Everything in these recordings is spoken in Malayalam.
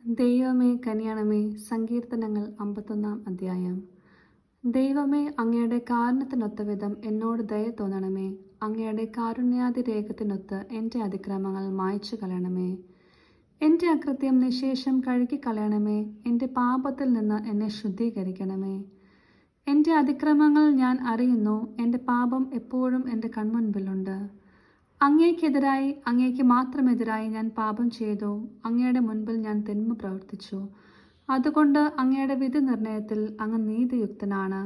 ദൈവമേ കനിയണമേ. സങ്കീർത്തനങ്ങൾ 51 അധ്യായം. ദൈവമേ, അങ്ങയുടെ കാരുണ്യത്തിനൊത്തവിധം എന്നോട് ദയ തോന്നണമേ. അങ്ങയുടെ കാരുണ്യാതിരേകത്തിനൊത്ത് എൻ്റെ അതിക്രമങ്ങൾ മായ്ച്ചു കളയണമേ. എൻ്റെ അകൃത്യം നിശേഷം കഴുകിക്കളയണമേ. എൻ്റെ പാപത്തിൽ നിന്ന് എന്നെ ശുദ്ധീകരിക്കണമേ. എൻ്റെ അതിക്രമങ്ങൾ ഞാൻ അറിയുന്നു, എൻ്റെ പാപം എപ്പോഴും എൻ്റെ കൺമുൻപിലുണ്ട്. അങ്ങേക്കെതിരായി, അങ്ങേക്ക് മാത്രമെതിരായി ഞാൻ പാപം ചെയ്തു. അങ്ങയുടെ മുൻപിൽ ഞാൻ തിന്മ പ്രവർത്തിച്ചു. അതുകൊണ്ട് അങ്ങയുടെ വിധി നിർണയത്തിൽ അങ്ങ് നീതിയുക്തനാണ്.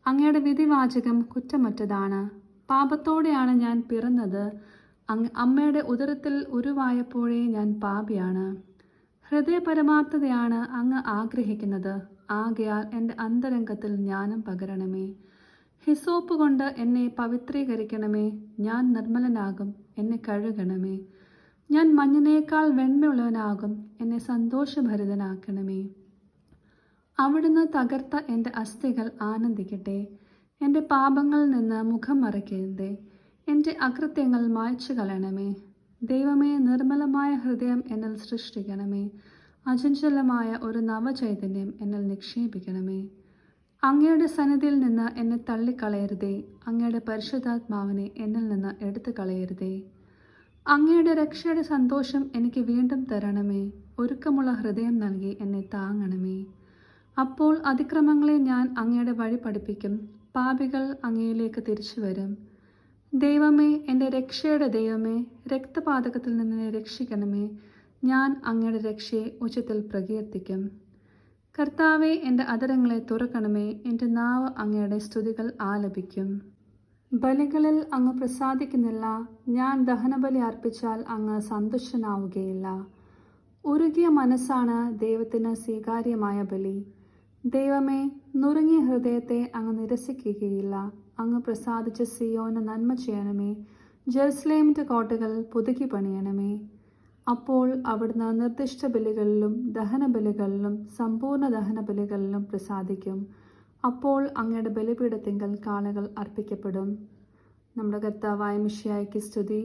അങ്ങയുടെ വിധിവാചകം കുറ്റമറ്റതാണ്. പാപത്തോടെയാണ് ഞാൻ പിറന്നത്. അമ്മയുടെ ഉദരത്തിൽ ഉരുവായപ്പോഴേ ഞാൻ പാപിയാണ്. ഹൃദയപരമാർത്ഥതയാണ് അങ്ങ് ആഗ്രഹിക്കുന്നത്. ആകയാൽ എൻ്റെ അന്തരംഗത്തിൽ ജ്ഞാനം പകരണമേ. ഹിസോപ്പ് കൊണ്ട് എന്നെ പവിത്രീകരിക്കണമേ. ഞാൻ നിർമ്മലനാകും, എന്നെ കഴുകണമേ. ഞാൻ മഞ്ഞിനേക്കാൾ വെണ്മയുള്ളവനാകും, എന്നെ സന്തോഷഭരിതനാക്കണമേ. അവിടുന്ന് തകർത്ത എൻ്റെ അസ്ഥികൾ ആനന്ദിക്കട്ടെ. എൻ്റെ പാപങ്ങളിൽ നിന്ന് മുഖം മറയ്ക്കരുതേ. എൻ്റെ അകൃത്യങ്ങൾ മായ്ച്ചു കളയണമേ. ദൈവമേ, നിർമ്മലമായ ഹൃദയം എന്നിൽ സൃഷ്ടിക്കണമേ. അചഞ്ചലമായ ഒരു നവചൈതന്യം എന്നിൽ നിക്ഷേപിക്കണമേ. അങ്ങയുടെ സന്നിധിയിൽ നിന്ന് എന്നെ തള്ളിക്കളയരുതേ. അങ്ങയുടെ പരിശുദ്ധാത്മാവിനെ എന്നിൽ നിന്ന് എടുത്തു കളയരുതേ. അങ്ങയുടെ രക്ഷയുടെ സന്തോഷം എനിക്ക് വീണ്ടും തരണമേ. ഒരുക്കമുള്ള ഹൃദയം നൽകി എന്നെ താങ്ങണമേ. അപ്പോൾ അതിക്രമങ്ങളെ ഞാൻ അങ്ങയുടെ വഴി പഠിപ്പിക്കും. പാപികൾ അങ്ങയിലേക്ക് തിരിച്ചു വരും. ദൈവമേ, എൻ്റെ രക്ഷയുടെ ദൈവമേ, രക്തപാതകത്തിൽ നിന്ന് എന്നെ രക്ഷിക്കണമേ. ഞാൻ അങ്ങയുടെ രക്ഷയെ ഉച്ചത്തിൽ പ്രകീർത്തിക്കും. കർത്താവെ, എൻ്റെ അധരങ്ങളെ തുറക്കണമേ. എൻ്റെ നാവ് അങ്ങയുടെ സ്തുതികൾ ആലപിക്കും. ബലികളിൽ അങ്ങ് പ്രസാദിക്കുന്നില്ല. ഞാൻ ദഹനബലി അർപ്പിച്ചാൽ അങ്ങ് സന്തുഷ്ടനാവുകയില്ല. ഉരുകിയ മനസ്സാണ് ദൈവത്തിന് സ്വീകാര്യമായ ബലി. ദൈവമേ, നുറുങ്ങിയ ഹൃദയത്തെ അങ്ങ് നിരസിക്കുകയില്ല. അങ്ങ് പ്രസാദിച്ച സിയോന് നന്മ ചെയ്യണമേ. ജെറുസലേമിൻ്റെ കോട്ടകൾ പുതുക്കി പണിയണമേ. അപ്പോൾ അവിടുന്ന് നിർദ്ദിഷ്ട ബലികളിലും ദഹനബലികളിലും സമ്പൂർണ്ണ ദഹനബലികളിലും പ്രസാദിക്കും. അപ്പോൾ അങ്ങയുടെ ബലിപീഠത്തിങ്കൽ കാളകൾ അർപ്പിക്കപ്പെടും. നമ്മുടെ കർത്താവായ മിശിഹായ്ക്ക് സ്തുതി.